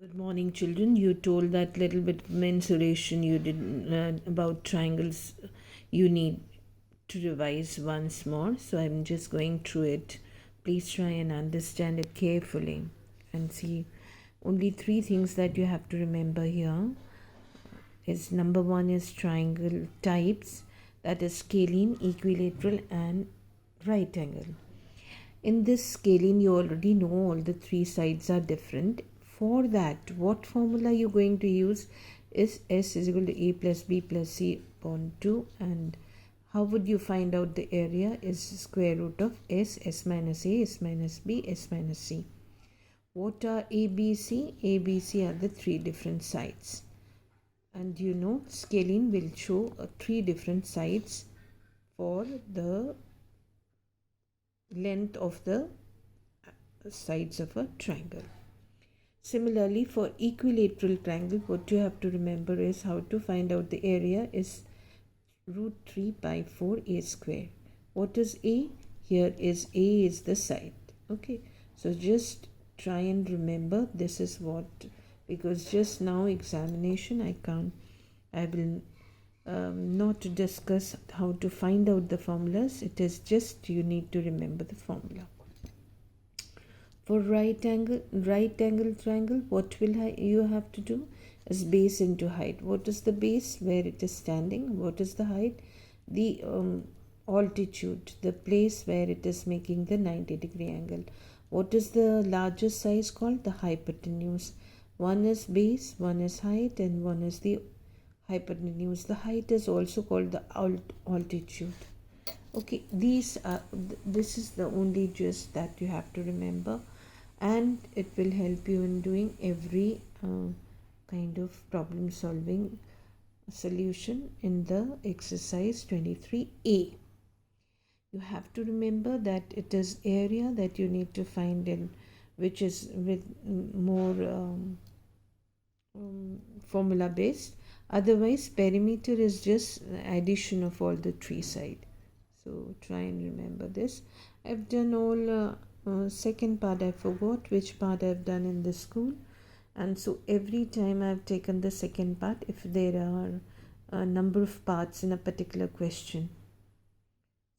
Good morning, children. You told that little bit of mensuration you did about triangles. You need to revise once more. So I'm just going through it. Please try and understand it carefully and see. Only three things that you have to remember here is number one is triangle types, that is scalene, equilateral, and right angle. In this scaling, you already know all the three sides are different. For that, what formula you're going to use is S is equal to A plus B plus C upon 2. And how would you find out the area is square root of S, S minus A, S minus B, S minus C. What are A, B, C? A, B, C are the three different sides. And you know, scaling will show three different sides for the length of the sides of a triangle. Similarly, for equilateral triangle, what you have to remember is how to find out the area is root 3 by 4 a square. What is a? Here is a is the side. Okay, so just try and remember this is what, because just now examination I will not discuss how to find out the formulas. It is just you need to remember the formula. For right angle triangle, what will you have to do is base into height. What is the base? Where it is standing. What is the height? The altitude, the place where it is making the 90-degree angle. What is the largest size called? The hypotenuse. One is base, one is height, and one is the hypotenuse. The height is also called the altitude. Okay, this is the only gist that you have to remember, and it will help you in doing every kind of problem solving solution in the exercise 23A. You have to remember that it is area that you need to find in, which is with more formula based. Otherwise, perimeter is just addition of all the three sides. So try and remember this. I've done all second part. I forgot which part I've done in the school, and so every time I've taken the second part if there are a number of parts in a particular question.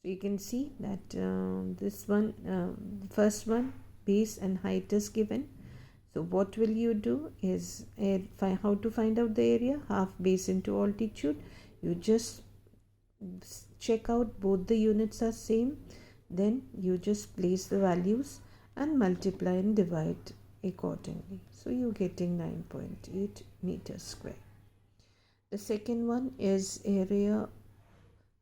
So you can see that this one, the first one, base and height is given. So what will you do is how to find out the area? Half base into altitude. You just check out both the units are same, then you just place the values and multiply and divide accordingly. So you're getting 9.8 meters square. The second one is area.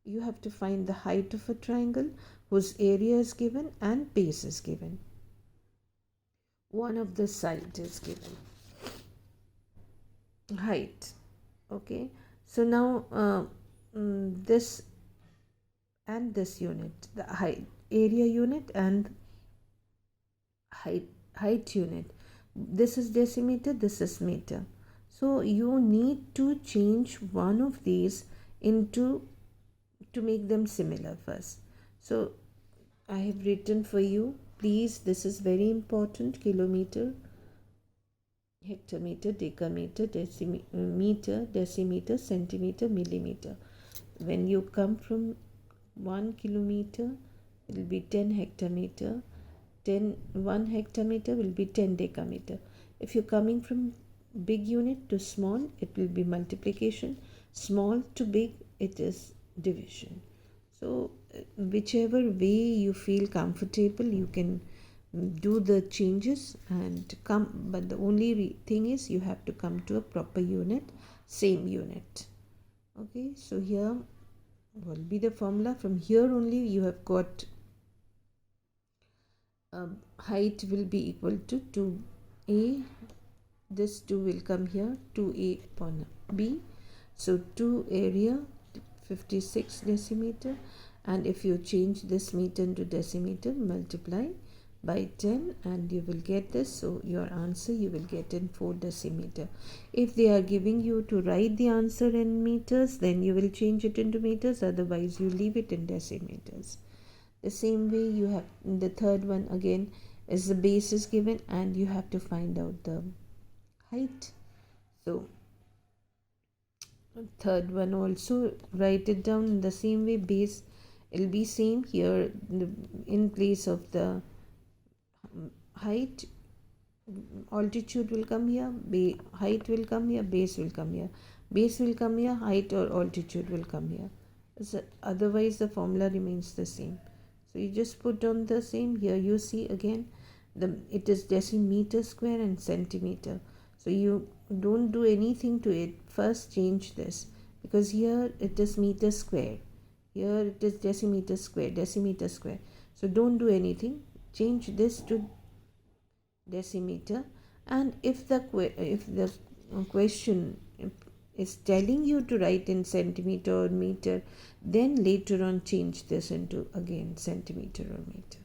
You have to find the height of a triangle whose area is given and base is given. One of the sides is given. Height. Okay. So now this and this unit, the height area unit and height unit, this is decimeter, this is meter. So you need to change one of these into to make them similar first. So I have written for you, please, this is very important: kilometer, hectometer, decameter, decimeter, centimeter, millimeter. When you come from 1 kilometer, it will be 10 hectometer. 1 hectometer will be 10 decameter. If you're coming from big unit to small, it will be multiplication. Small to big, it is division. So whichever way you feel comfortable, you can do the changes and come, but the only thing is you have to come to a proper unit, same unit. Okay, so here will be the formula. From here only you have got height will be equal to 2a. This 2 will come here, 2a upon b. So 2 area 56 decimeter, and if you change this meter into decimeter, multiply by 10 and you will get this. So your answer you will get in 4 decimeter. If they are giving you to write the answer in meters, then you will change it into meters, otherwise you leave it in decimeters. The same way you have the third one again is the base is given and you have to find out the height. So third one also write it down in the same way. Base will be same here. In place of the height, altitude will come here, height will come here, base will come here, base will come here, height or altitude will come here. So otherwise the formula remains the same. So you just put on the same. Here you see again it is decimeter square and centimeter. So you don't do anything to it. First change this, because here it is meter square, here it is decimeter square. So don't do anything, change this to decimeter. And if the question is telling you to write in centimeter or meter, then later on change this into again centimeter or meter.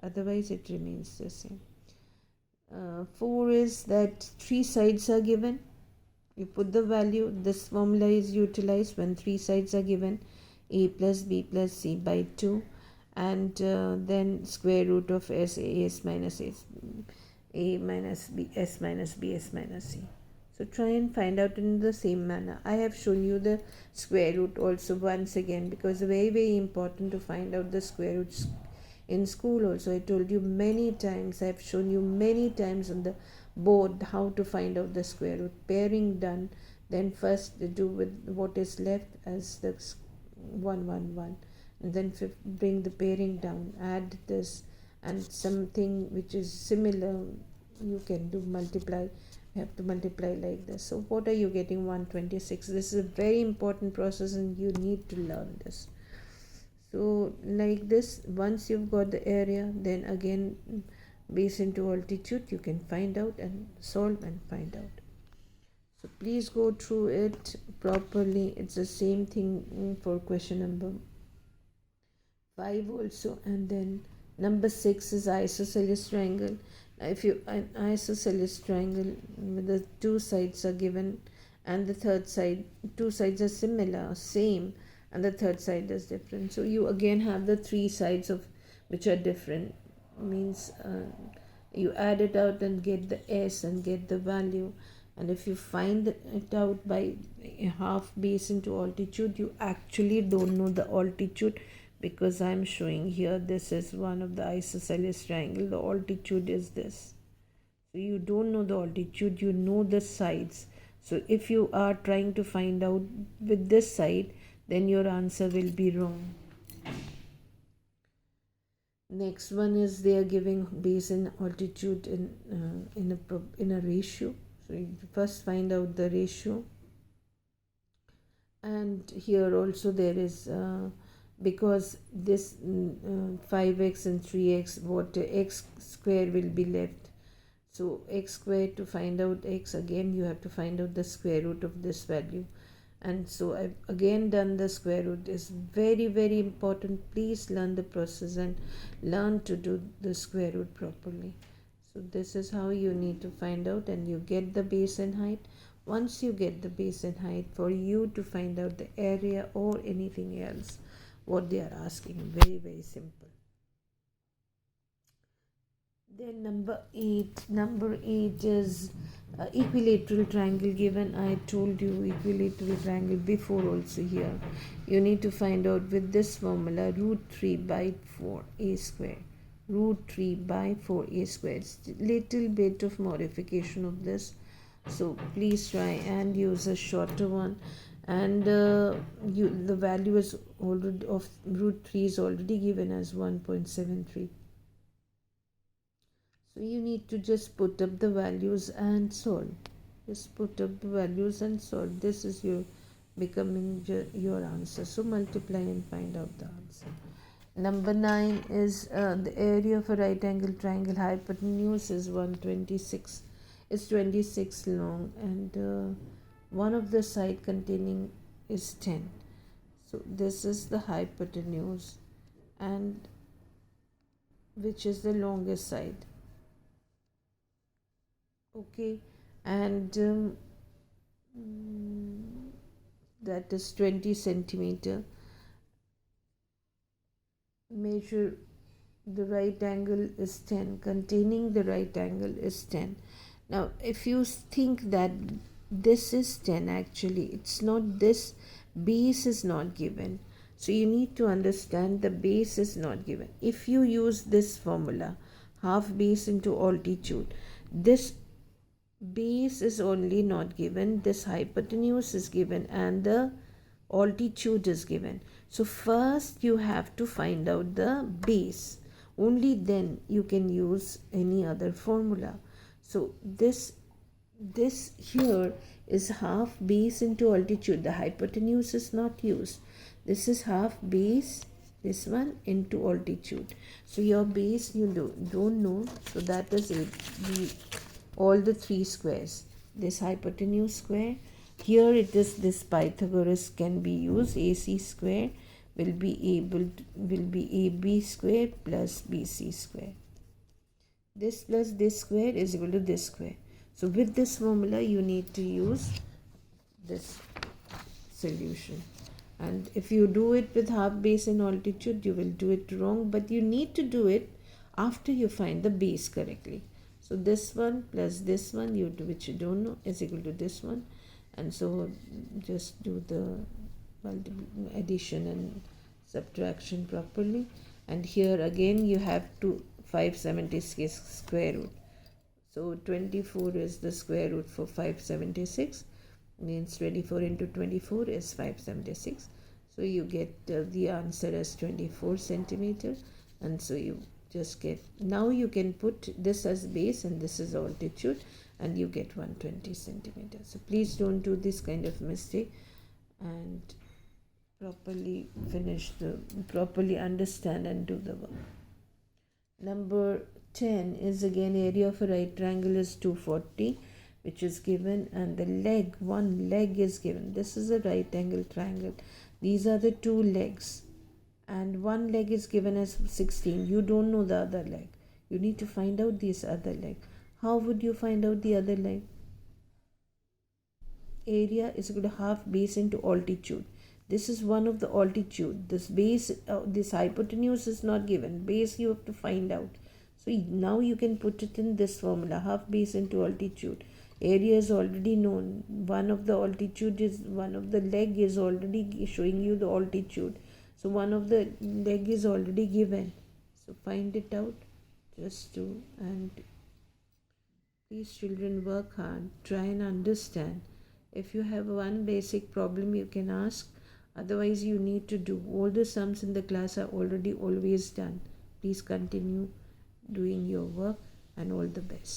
Otherwise it remains the same. 4 is that 3 sides are given. You put the value. This formula is utilized when 3 sides are given: a plus b plus c by 2, and then square root of s minus a minus b, s minus b, s minus c. So try and find out in the same manner. I have shown you the square root also once again, because very important to find out the square roots in school also. I told you many times, I have shown you many times on the board how to find out the square root. Pairing done, then first do with what is left as the 1 1 1, and then bring the pairing down, add this and something which is similar you can do multiply. You have to multiply like this. So what are you getting? 126. This is a very important process and you need to learn this. So like this, once you've got the area, then again base into altitude, you can find out and solve and find out. So please go through it properly. It's the same thing for question number 5 also. And then number 6 is isosceles triangle. Now if you an isosceles triangle with the 2 sides are given and the third side, 2 sides are similar, same, and the third side is different. So you again have the 3 sides of which are different. Means you add it out and get the s and get the value. And if you find it out by half base into altitude, you actually don't know the altitude, because I'm showing here this is one of the isosceles triangle. The altitude is this. So you don't know the altitude, you know the sides. So if you are trying to find out with this side, then your answer will be wrong. Next one is they are giving base and altitude in a ratio. So you first find out the ratio. And here also there is because this 5x and 3x, what x square will be left. So x square, to find out x, again you have to find out the square root of this value. And so I've again done the square root. Is very important. Please learn the process and learn to do the square root properly. So this is how you need to find out, and you get the base and height. Once you get the base and height, for you to find out the area or anything else what they are asking, very simple. Then number 8 is equilateral triangle given. I told you equilateral triangle before also. Here you need to find out with this formula, root 3 by 4 a square. Root 3 by 4 a square. It's little bit of modification of this, so please try and use a shorter one. And the value is already of root 3 is already given as 1.73. So you need to just put up the values and solve. Just put up the values and solve. This is your becoming your answer. So multiply and find out the answer. Number 9 is the area of a right angle triangle. Hypotenuse is 126. It's 26 long, and one of the side containing is 10. So this is the hypotenuse, and which is the longest side. Okay, and that is 20 centimeter. Measure the right angle is 10, containing the right angle is 10. Now, if you think that this is 10, actually, it's not. This base is not given. So, you need to understand the base is not given. If you use this formula, half base into altitude, this base is only not given, this hypotenuse is given, and the altitude is given. So, first you have to find out the base. Only then you can use any other formula. So this here is half base into altitude. The hypotenuse is not used. This is half base, this one, into altitude. So your base you don't know. So that is it. All the three squares. This hypotenuse square. Here it is, this Pythagoras can be used. AC square will be AB square plus BC square. This plus this square is equal to this square. So with this formula you need to use this solution. And if you do it with half base in altitude, you will do it wrong, but you need to do it after you find the base correctly. So this one plus this one, which you don't know, is equal to this one. And so just do the addition and subtraction properly. And here again you have to 576 square root. So 24 is the square root for 576, means 24 into 24 is 576. So you get the answer as 24 centimeter. And so you just get, now you can put this as base and this is altitude, and you get 120 centimeters. So please don't do this kind of mistake, and properly understand and do the work. Number 10 is again area of a right triangle is 240, which is given, and the one leg is given. This is a right angle triangle. These are the two legs, and one leg is given as 16. You don't know the other leg. You need to find out this other leg. How would you find out the other leg? Area is equal to half base into altitude. This is one of the altitude. This base, this hypotenuse is not given. Base you have to find out. So now you can put it in this formula, half base into altitude. Area is already known. One of the leg is already showing you the altitude. So one of the leg is already given. So find it out. Just do, and please children, work hard. Try and understand. If you have one basic problem, you can ask. Otherwise, you need to do. All the sums in the class are already always done. Please continue doing your work, and all the best.